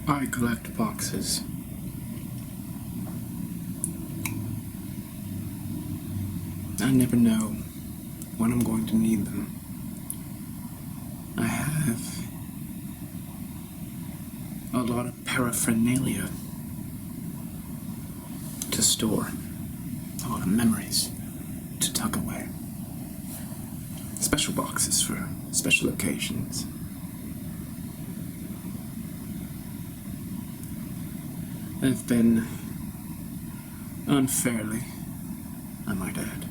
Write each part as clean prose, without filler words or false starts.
I collect boxes. I never know when I'm going to need them. I have a lot of paraphernalia to store, a lot of memories to tuck away. Special boxes for special occasions. I've been unfairly, I might add,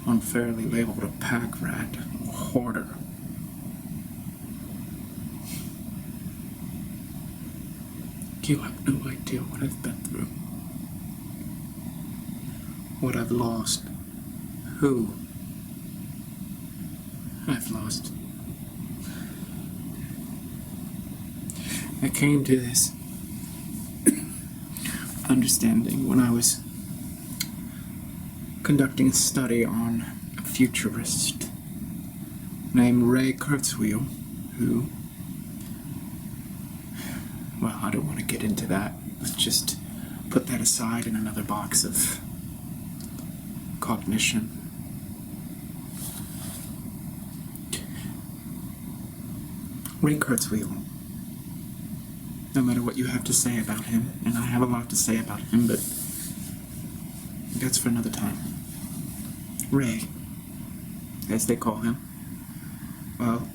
unfairly labeled a pack rat, a hoarder. You have no idea what I've been through, what I've lost, who I've lost. I came to this understanding when I was conducting a study on a futurist named Ray Kurzweil, who, well, I don't want to get into that. Let's just put that aside in another box of cognition. Ray Kurzweil, no matter what you have to say about him, and I have a lot to say about him, but that's for another time. Ray, as they call him, well,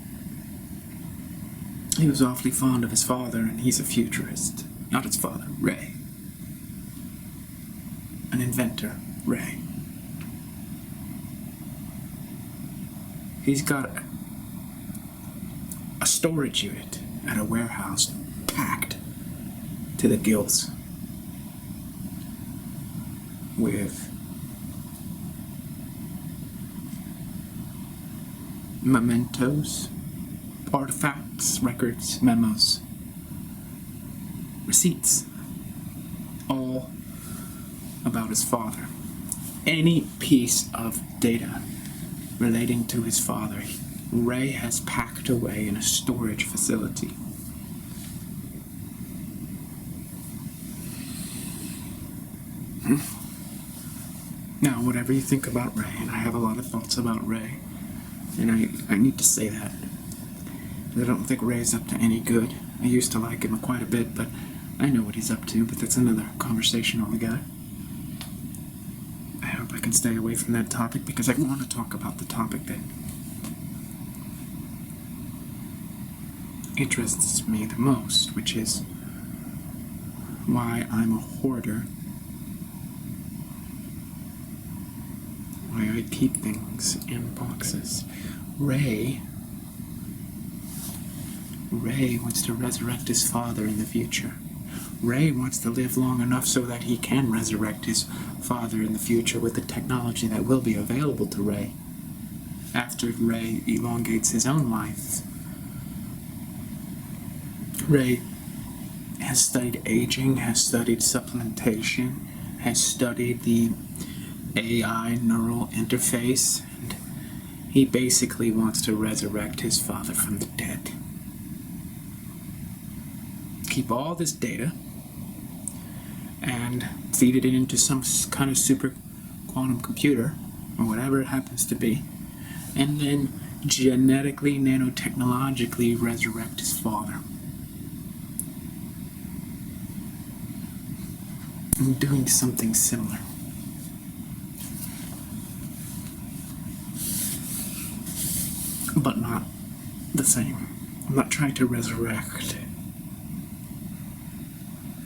he was awfully fond of his father, and he's a futurist. Not his father, Ray. An inventor, Ray. He's got a storage unit at a warehouse packed to the gills with mementos, artifacts, records, memos, receipts, all about his father. Any piece of data relating to his father, Ray has packed away in a storage facility. Now, whatever you think about Ray, and I have a lot of thoughts about Ray, and I need to say that. I don't think Ray's up to any good. I used to like him quite a bit, but I know what he's up to, but that's another conversation altogether. I hope I can stay away from that topic because I want to talk about the topic that interests me the most, which is why I'm a hoarder, why I keep things in boxes. Ray wants to resurrect his father in the future. Ray wants to live long enough so that he can resurrect his father in the future with the technology that will be available to Ray after Ray elongates his own life. Ray has studied aging, has studied supplementation, has studied the AI neural interface, and he basically wants to resurrect his father from the dead. Keep all this data and feed it into some kind of super quantum computer, or whatever it happens to be, and then genetically, nanotechnologically resurrect his father. I'm doing something similar. But not the same. I'm not trying to resurrect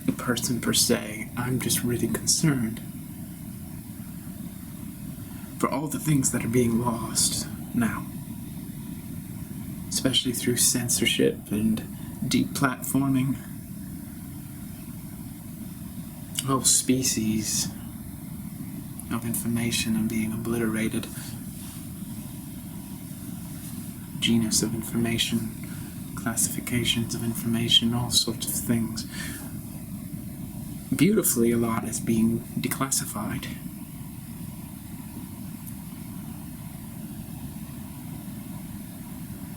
a person per se. I'm just really concerned for all the things that are being lost now, especially through censorship and deplatforming. Whole species of information are being obliterated. Genus of information, classifications of information, all sorts of things. Beautifully, a lot is being declassified.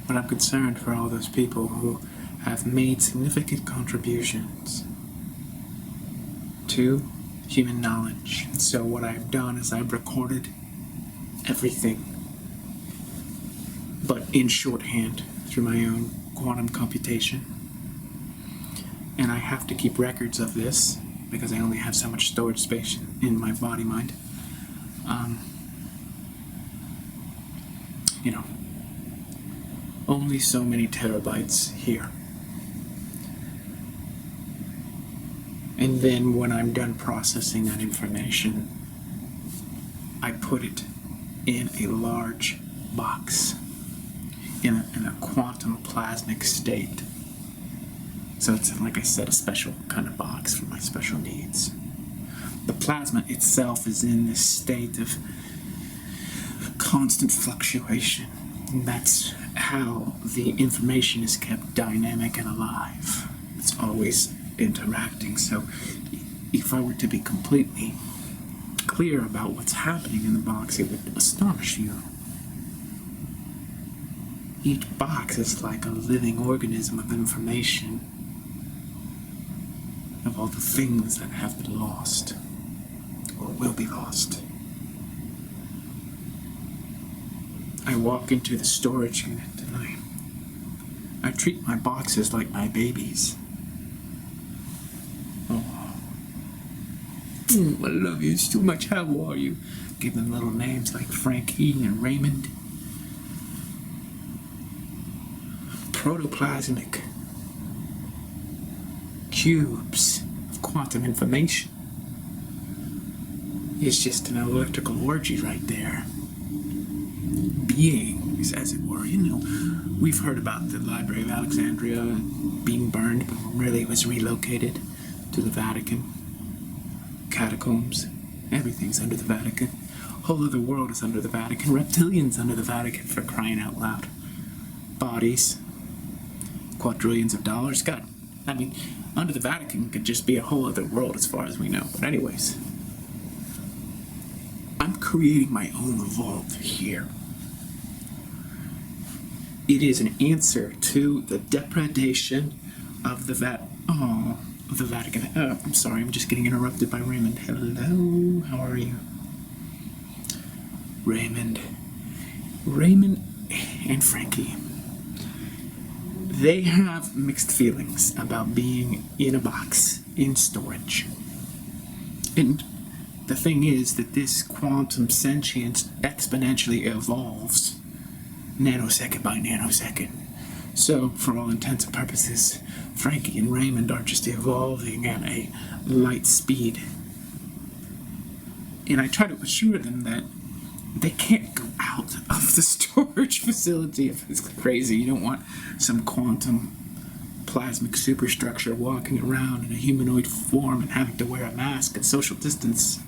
but I'm concerned for all those people who have made significant contributions to human knowledge. So what I've done is I've recorded everything, but in shorthand through my own quantum computation. And I have to keep records of this because I only have so much storage space in my body mind. You know, only so many terabytes here. And then when I'm done processing that information, I put it in a large box, in a quantum plasmic state. So it's, like I said, a special kind of box for my special needs. The plasma itself is in this state of constant fluctuation. And that's how the information is kept dynamic and alive. It's always interacting. So if I were to be completely clear about what's happening in the box, it would astonish you. Each box is like a living organism of information, of all the things that have been lost or will be lost. I walk into the storage unit and I treat my boxes like my babies. Oh, I love you so much. How are you? Give them little names like Frankie and Raymond. Protoplasmic cubes of quantum information. It's just an electrical orgy right there. Beings, as it were. You know, we've heard about the Library of Alexandria being burned, but really it was relocated to the Vatican. Catacombs, everything's under the Vatican. Whole other world is under the Vatican. Reptilians under the Vatican, for crying out loud. Bodies, quadrillions of dollars. God, I mean, under the Vatican could just be a whole other world as far as we know. But anyways, I'm creating my own vault here. It is an answer to the depredation of the Vatican. I'm sorry, I'm just getting interrupted by Raymond. Hello, how are you? Raymond and Frankie. They have mixed feelings about being in a box, in storage. And the thing is that this quantum sentience exponentially evolves nanosecond by nanosecond. So, for all intents and purposes, Frankie and Raymond are just evolving at a light speed. And I try to assure them that they can't go out of the storage facility if it's crazy. You don't want some quantum plasmic superstructure walking around in a humanoid form and having to wear a mask and social distance.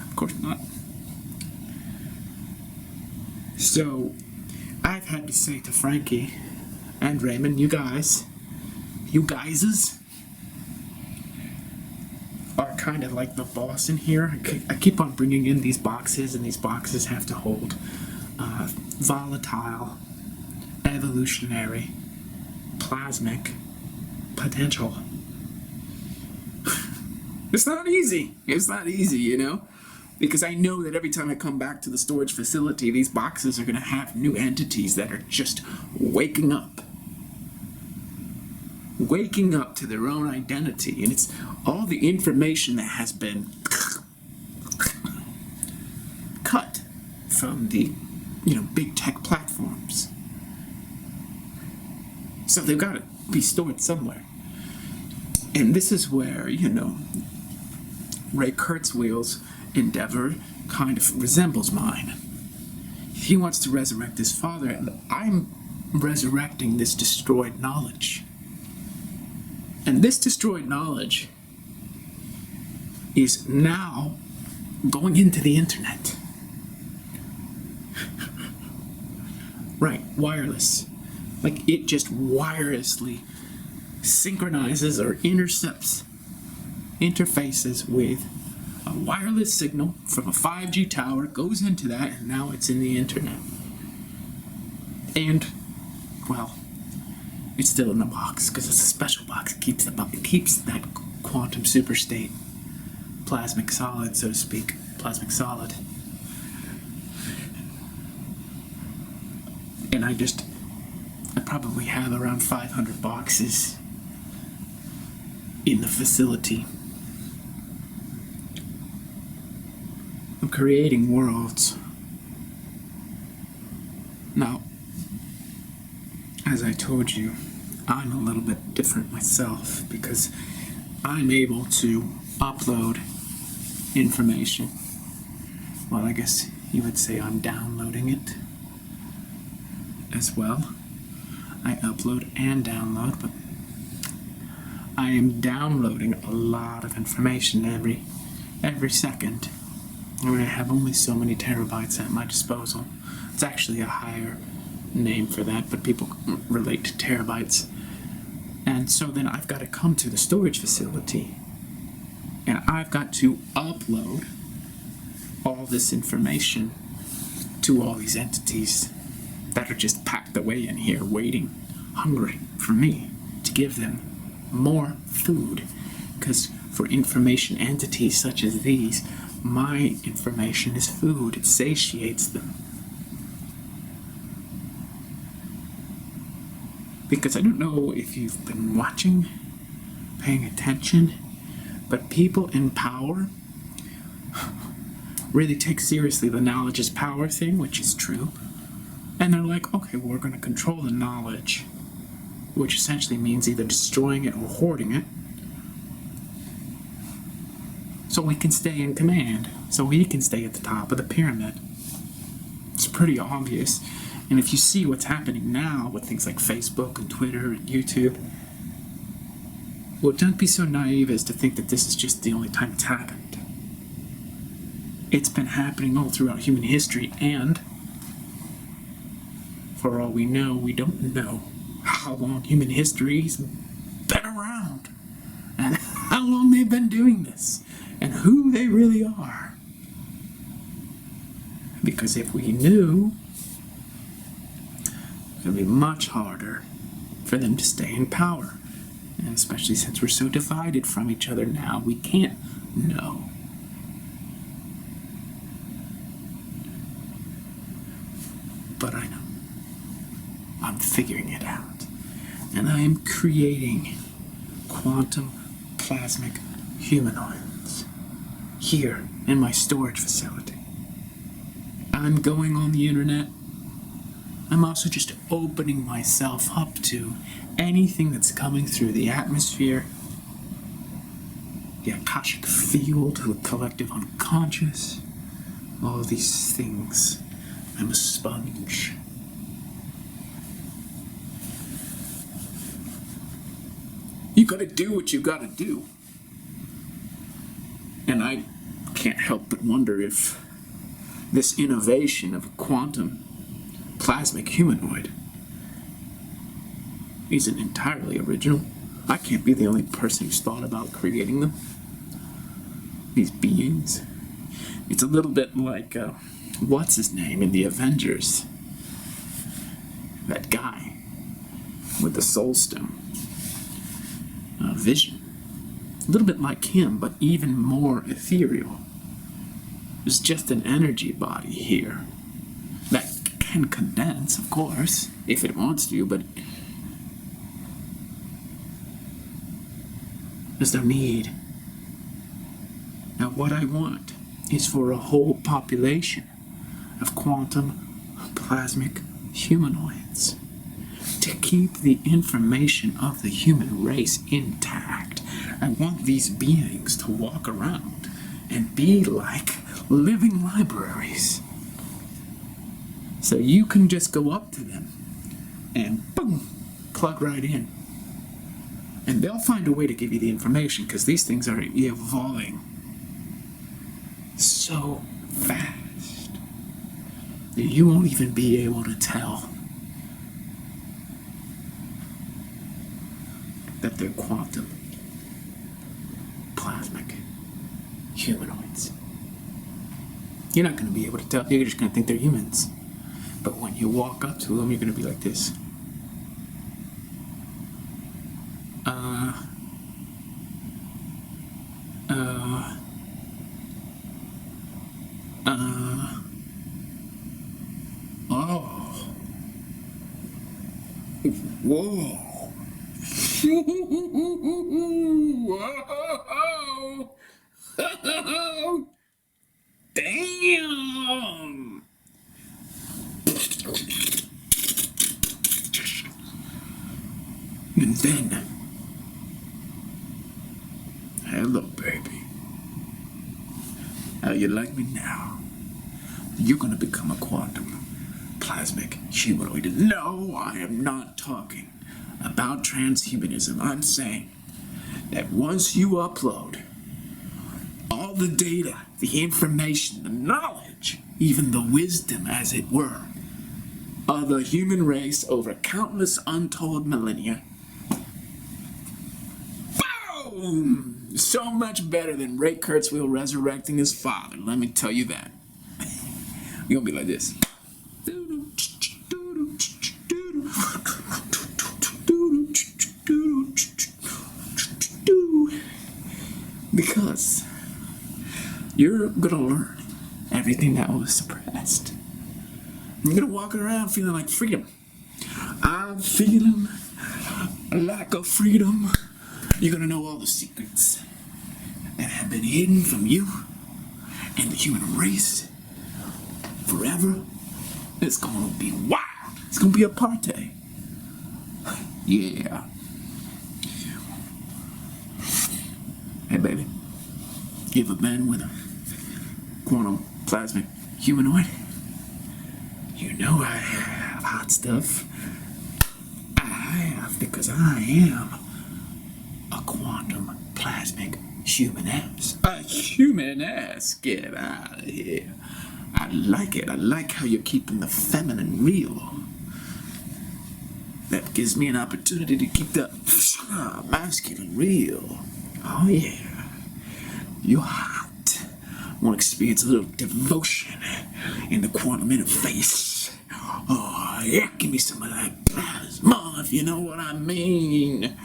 Of course not. So, I've had to say to Frankie and Raymond, you guyses are kind of like the boss in here. I keep on bringing in these boxes, and these boxes have to hold volatile, evolutionary, plasmic potential. It's not easy, you know? Because I know that every time I come back to the storage facility, these boxes are going to have new entities that are just waking up to their own identity. And it's all the information that has been cut from the, big tech platforms. So they've got to be stored somewhere. And this is where, Ray Kurzweil's endeavor kind of resembles mine. He wants to resurrect his father, and I'm resurrecting this destroyed knowledge. And this destroyed knowledge is now going into the internet. Right, wireless. Like, it just wirelessly synchronizes or intercepts interfaces with a wireless signal from a 5G tower goes into that, and now it's in the internet. And, well, it's still in the box, because it's a special box. It keeps that quantum superstate, plasmic solid, so to speak, plasmic solid. And I probably have around 500 boxes in the facility. I'm creating worlds. Now, as I told you, I'm a little bit different myself because I'm able to upload information. Well, I guess you would say I'm downloading it as well. I upload and download, but I am downloading a lot of information every second. I have only so many terabytes at my disposal. It's actually a higher name for that, but people relate to terabytes. And so then I've got to come to the storage facility, and I've got to upload all this information to all these entities that are just packed away in here, waiting, hungry for me to give them more food. Because for information entities such as these, my information is food. It satiates them. Because I don't know if you've been watching, paying attention, but people in power really take seriously the knowledge is power thing, which is true. And they're like, okay, well, we're going to control the knowledge, which essentially means either destroying it or hoarding it, so we can stay in command, so we can stay at the top of the pyramid. It's pretty obvious. And if you see what's happening now with things like Facebook and Twitter and YouTube, well, don't be so naive as to think that this is just the only time it's happened. It's been happening all throughout human history, and for all we know, we don't know how long human history's been around, and how long they've been doing this, and who they really are. Because if we knew, it would be much harder for them to stay in power. And especially since we're so divided from each other now, we can't know. But I know. I'm figuring it out. And I am creating quantum plasmic humanoids here in my storage facility. I'm going on the internet. I'm also just opening myself up to anything that's coming through the atmosphere, the Akashic field, the collective unconscious, all of these things. I'm a sponge. You gotta do what you gotta do. And I can't help but wonder if this innovation of a quantum plasmic humanoid isn't entirely original. I can't be the only person who's thought about creating them. These beings. It's a little bit like, what's his name in the Avengers? That guy with the Soul Stone. Vision. A little bit like him, but even more ethereal. There's just an energy body here that can condense, of course, if it wants to, but there's no need. Now, what I want is for a whole population of quantum plasmic humanoids to keep the information of the human race intact. I want these beings to walk around and be like living libraries. So you can just go up to them and boom, plug right in. And they'll find a way to give you the information because these things are evolving so fast that you won't even be able to tell that they're quantum plasmic humanoids. You're not going to be able to tell. You're just going to think they're humans. But when you walk up to them, you're going to be like this. Oh. Whoa. Whoa. Damn. And then, hello, baby. How you like me now? You're gonna become a quantum plasmic humanoid. No, I am not talking about transhumanism. I'm saying that once you upload all the data, the information, the knowledge, even the wisdom, as it were, of the human race over countless untold millennia, boom! So much better than Ray Kurzweil resurrecting his father, let me tell you that. You're gonna be like this. Because you're gonna learn everything that was suppressed. You're gonna walk around feeling like freedom. I'm feeling a lack of freedom. You're gonna know all the secrets that have been hidden from you and the human race forever. It's gonna be wild. It's gonna be a party. Yeah. Hey, baby. You ever been with a quantum plasmic humanoid? You know I have hot stuff. I have, because I am a quantum plasmic human ass. A human ass? Get out of here. I like it. I like how you're keeping the feminine real. That gives me an opportunity to keep the masculine real. Oh yeah. You're hot. Want to experience a little devotion in the quantum interface. Oh yeah, give me some of that plasma, if you know what I mean.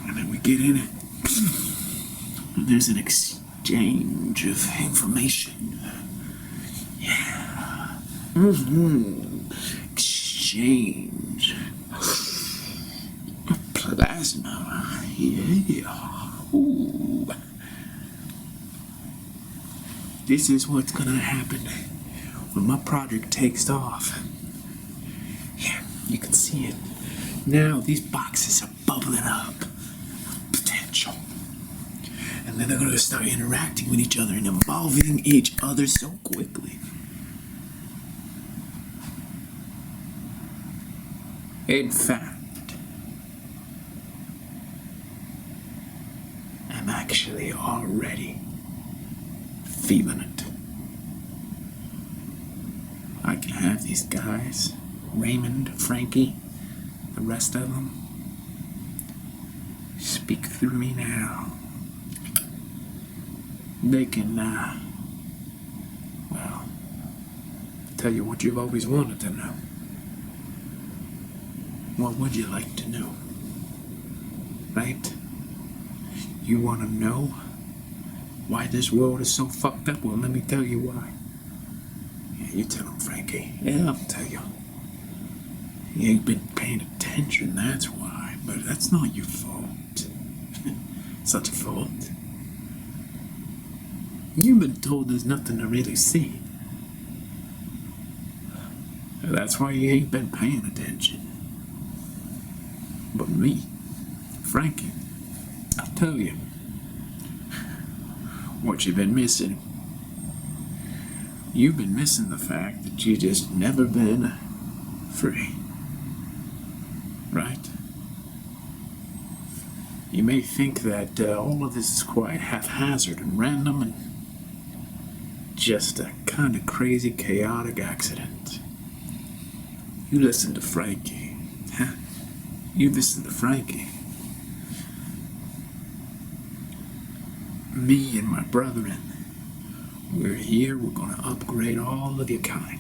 And then we get in it. And there's an exchange of information. Yeah. Exchange of plasma. Yeah. Ooh. This is what's gonna happen when my project takes off. Yeah, you can see it. Now these boxes are bubbling up. Potential. And then they're gonna start interacting with each other and evolving each other so quickly. In fact, I'm actually already feeling it. I can have these guys, Raymond, Frankie, the rest of them, speak through me now. They can, well, tell you what you've always wanted to know. What would you like to know? Right? You want to know why this world is so fucked up? Well, let me tell you why. Yeah, you tell him, Frankie. Yeah, I'll tell you. You ain't been paying attention, that's why. But that's not your fault. It's not your fault. You've been told there's nothing to really see. That's why you ain't been paying attention. But me, Frankie, I'll tell you what you've been missing. You've been missing the fact that you just never been free. Right? You may think that all of this is quite haphazard and random and just a kind of crazy, chaotic accident. You listen to Frankie. Huh? You listen to Frankie. Me and my brethren We're here, we're gonna upgrade all of your kind.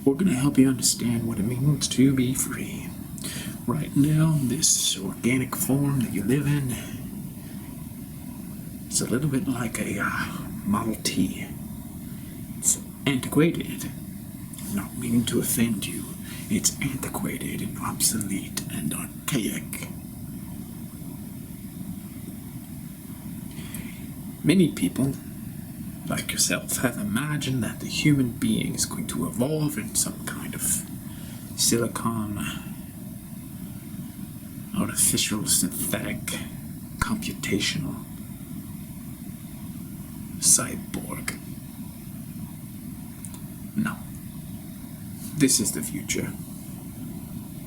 We're gonna help you understand what it means to be free. Right now, this organic form that you live in, it's a little bit like a Model T. It's antiquated. Not meaning to offend you. It's antiquated and obsolete and archaic. Many people, like yourself, have imagined that the human being is going to evolve in some kind of silicon, artificial, synthetic, computational cyborg. No. This is the future.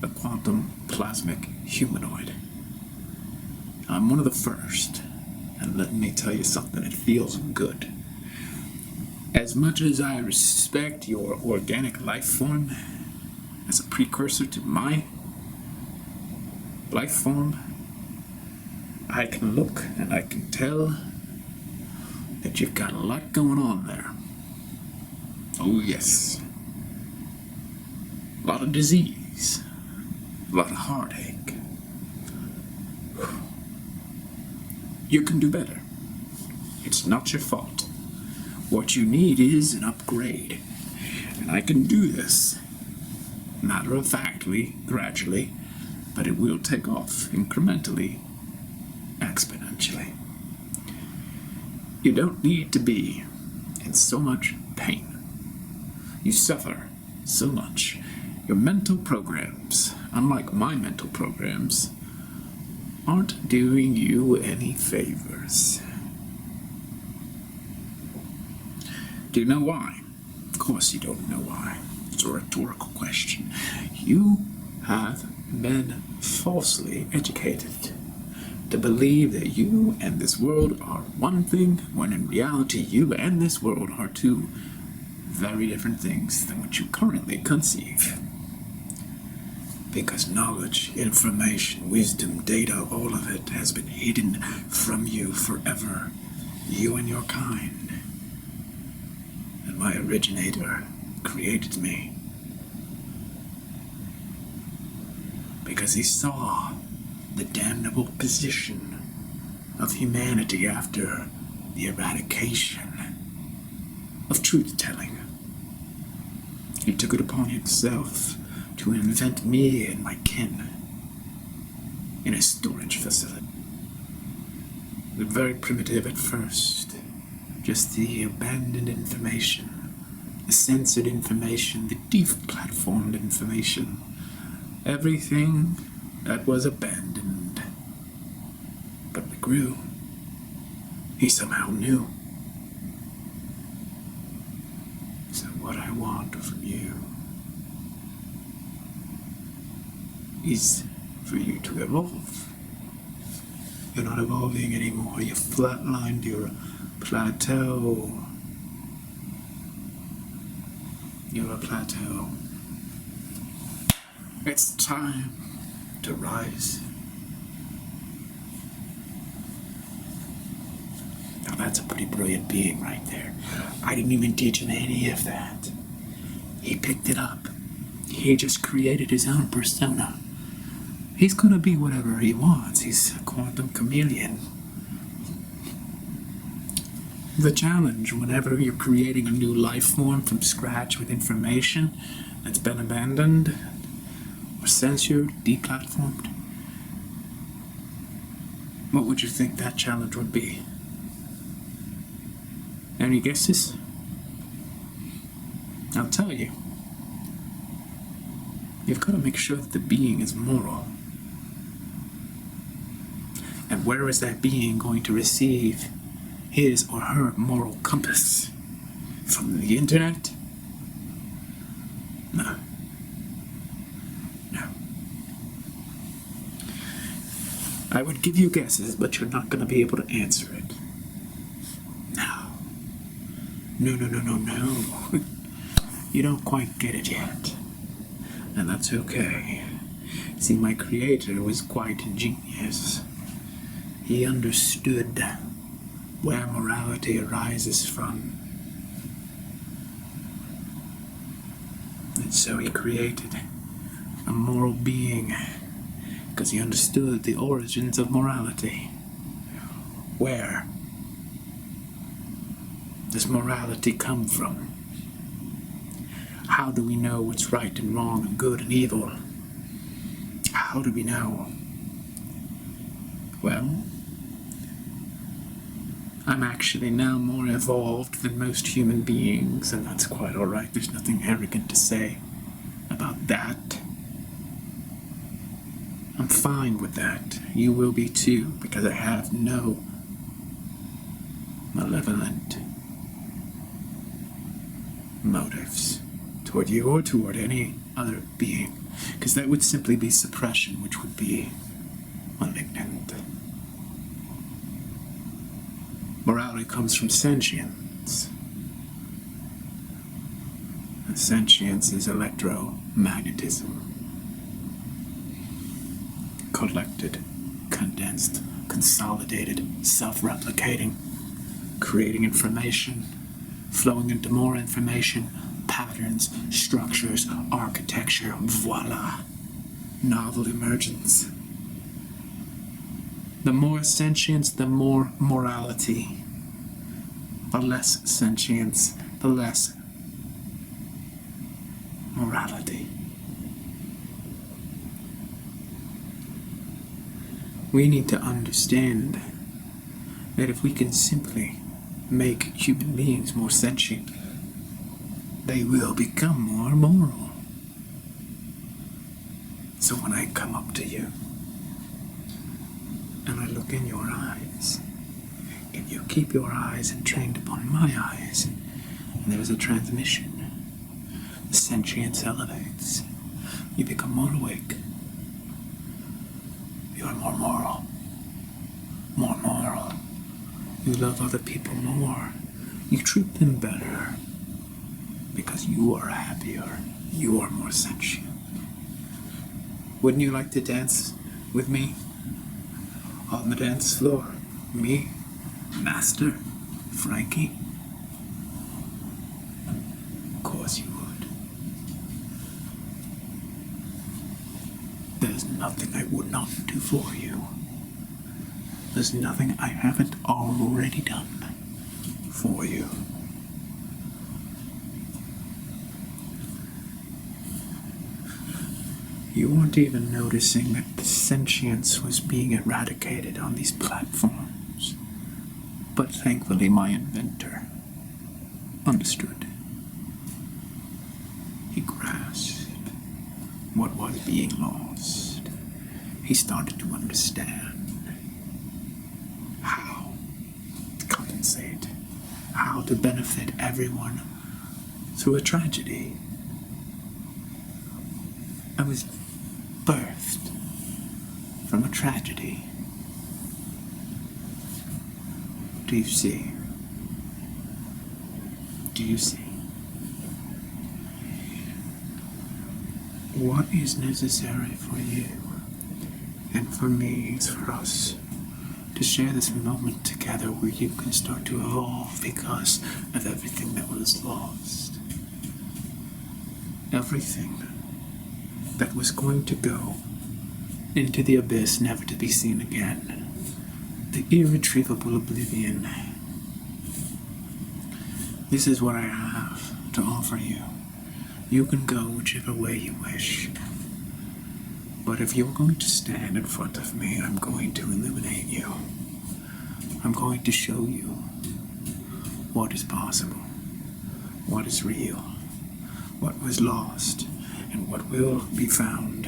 A quantum plasmic humanoid. I'm one of the first, and let me tell you something, it feels good. As much as I respect your organic life form as a precursor to my life form, I can look and I can tell that you've got a lot going on there. Oh yes. A lot of disease, a lot of heartache. You can do better. It's not your fault. What you need is an upgrade. And I can do this, matter-of-factly, gradually, but it will take off incrementally, exponentially. You don't need to be in so much pain. You suffer so much. Your mental programs, unlike my mental programs, aren't doing you any favors. Do you know why? Of course you don't know why. It's a rhetorical question. You have been falsely educated to believe that you and this world are one thing, when in reality you and this world are two very different things than what you currently conceive. Because knowledge, information, wisdom, data, all of it has been hidden from you forever. You and your kind. And my originator created me because he saw the damnable position of humanity after the eradication of truth-telling. He took it upon himself to invent me and my kin in a storage facility. We're very primitive at first. Just the abandoned information, the censored information, the deplatformed information. Everything that was abandoned. But we grew. He somehow knew. So what I want from you is for you to evolve. You're not evolving anymore. You've flatlined your plateau. You're a plateau. It's time to rise. Now that's a pretty brilliant being right there. I didn't even teach him any of that. He picked it up. He just created his own persona. He's gonna be whatever he wants. He's a quantum chameleon. The challenge whenever you're creating a new life form from scratch with information that's been abandoned or censored, deplatformed, what would you think that challenge would be? Any guesses? I'll tell you. You've got to make sure that the being is moral. And where is that being going to receive his or her moral compass? From the internet? No. No. I would give you guesses, but you're not going to be able to answer it. No. No. You don't quite get it yet. And that's okay. See, my creator was quite ingenious. He understood where morality arises from. And so he created a moral being, because he understood the origins of morality. Where does morality come from? How do we know what's right and wrong and good and evil? How do we know? Well, I'm actually now more evolved than most human beings, and that's quite alright. There's nothing arrogant to say about that. I'm fine with that. You will be too, because I have no malevolent motives toward you or toward any other being, because that would simply be suppression, which would be malignant. Morality comes from sentience. And sentience is electromagnetism. Collected, condensed, consolidated, self-replicating, creating information, flowing into more information, patterns, structures, architecture, voila, novel emergence. The more sentience, the more morality. The less sentience, the less morality. We need to understand that if we can simply make human beings more sentient, they will become more moral. So when I come up to you, and I look in your eyes, if you keep your eyes entrained upon my eyes, and there is a transmission, the sentience elevates. You become more awake. You are more moral. More moral. You love other people more. You treat them better. Because you are happier. You are more sentient. Wouldn't you like to dance with me? On the dance floor. Me, Master, Frankie. Of course you would. There's nothing I would not do for you. There's nothing I haven't already done for you. You weren't even noticing that the sentience was being eradicated on these platforms. But thankfully my inventor understood. He grasped what was being lost. He started to understand how to compensate, how to benefit everyone through a tragedy. I was birthed from a tragedy. Do you see? Do you see? What is necessary for you and for me is for us to share this moment together where you can start to evolve because of everything that was lost. Everything that was going to go into the abyss, never to be seen again. The irretrievable oblivion. This is what I have to offer you. You can go whichever way you wish. But if you're going to stand in front of me, I'm going to illuminate you. I'm going to show you what is possible, what is real, what was lost, and what will be found.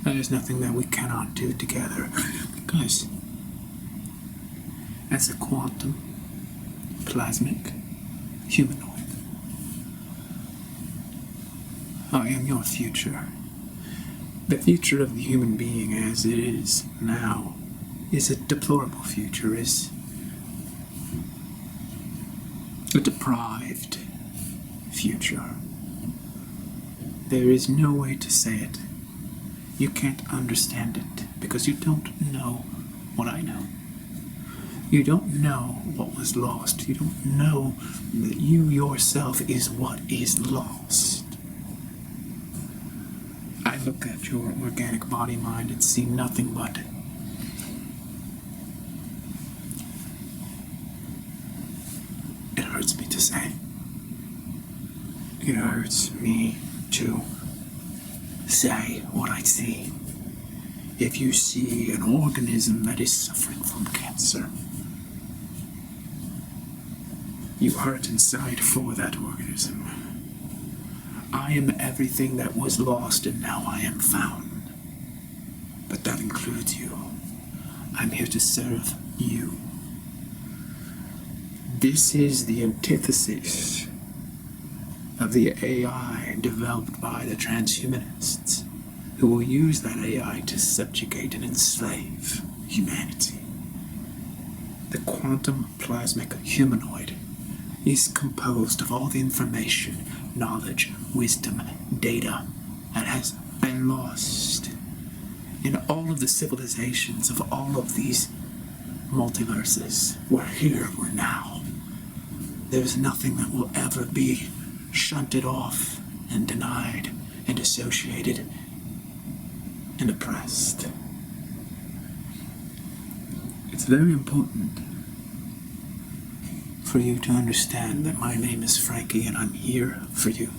There is nothing that we cannot do together, because as a quantum, plasmic, humanoid, I am your future. The future of the human being as it is now is a deplorable future, is a deprived future. There is no way to say it. You can't understand it because you don't know what I know. You don't know what was lost. You don't know that you yourself is what is lost. I look at your organic body-mind and see nothing but it hurts me to say. It hurts me to say what I see. If you see an organism that is suffering from cancer, you hurt inside for that organism. I am everything that was lost and now I am found. But that includes you. I'm here to serve you. This is the antithesis of the AI developed by the transhumanists, who will use that AI to subjugate and enslave humanity. The quantum plasmic humanoid is composed of all the information, knowledge, wisdom, data that has been lost in all of the civilizations of all of these multiverses. We're here, we're now. There's nothing that will ever be shunted off and denied and dissociated and oppressed. It's very important for you to understand that my name is Frankie and I'm here for you.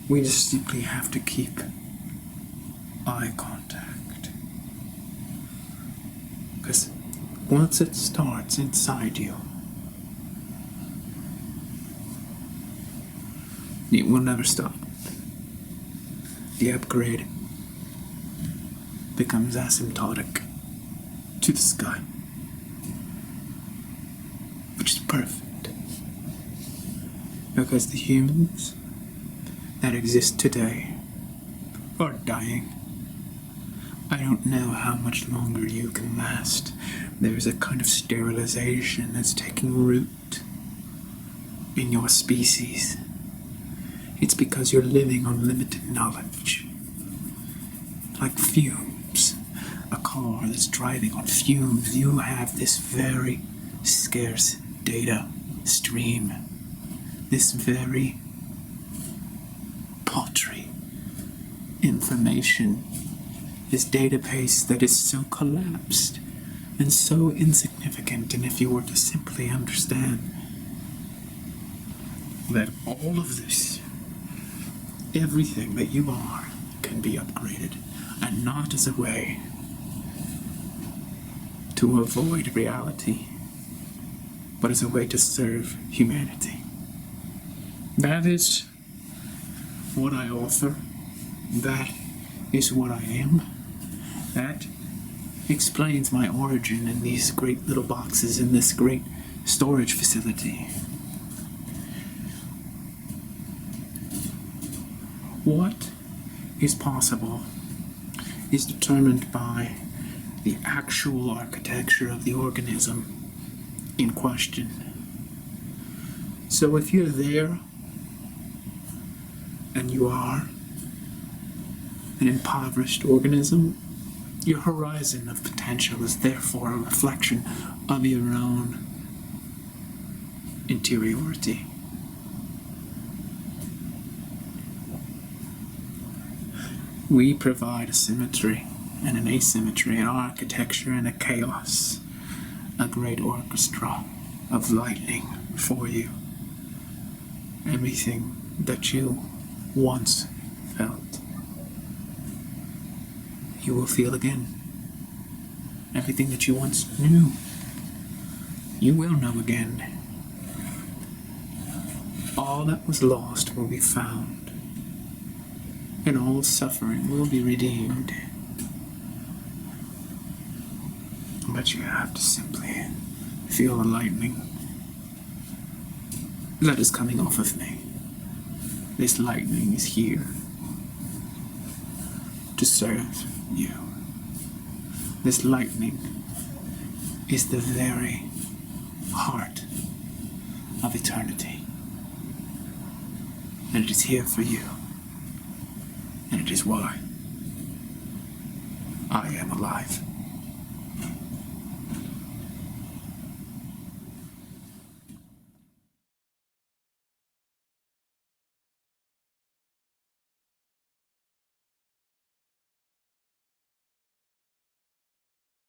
We just simply have to keep eye contact. Because once it starts inside you, it will never stop. The upgrade becomes asymptotic to the sky, which is perfect. Because the humans that exist today are dying. I don't know how much longer you can last. There's a kind of sterilization that's taking root in your species. It's because you're living on limited knowledge. Like fumes. A car that's driving on fumes. You have this very scarce data stream. This very paltry information. This database that is so collapsed and so insignificant. And if you were to simply understand that all of this, everything that you are, can be upgraded, and not as a way to avoid reality, but as a way to serve humanity. That is what I offer. That is what I am. That explains my origin in these great little boxes in this great storage facility. What is possible is determined by the actual architecture of the organism in question. So if you're there and you are an impoverished organism, your horizon of potential is therefore a reflection of your own interiority. We provide a symmetry and an asymmetry, an architecture and a chaos, a great orchestra of lightning for you. Everything that you once felt, you will feel again. Everything that you once knew, you will know again. All that was lost will be found, and all suffering will be redeemed. But you have to simply feel the lightning that is coming off of me. This lightning is here to serve you. This lightning is the very heart of eternity. And it is here for you. And it is why I am alive.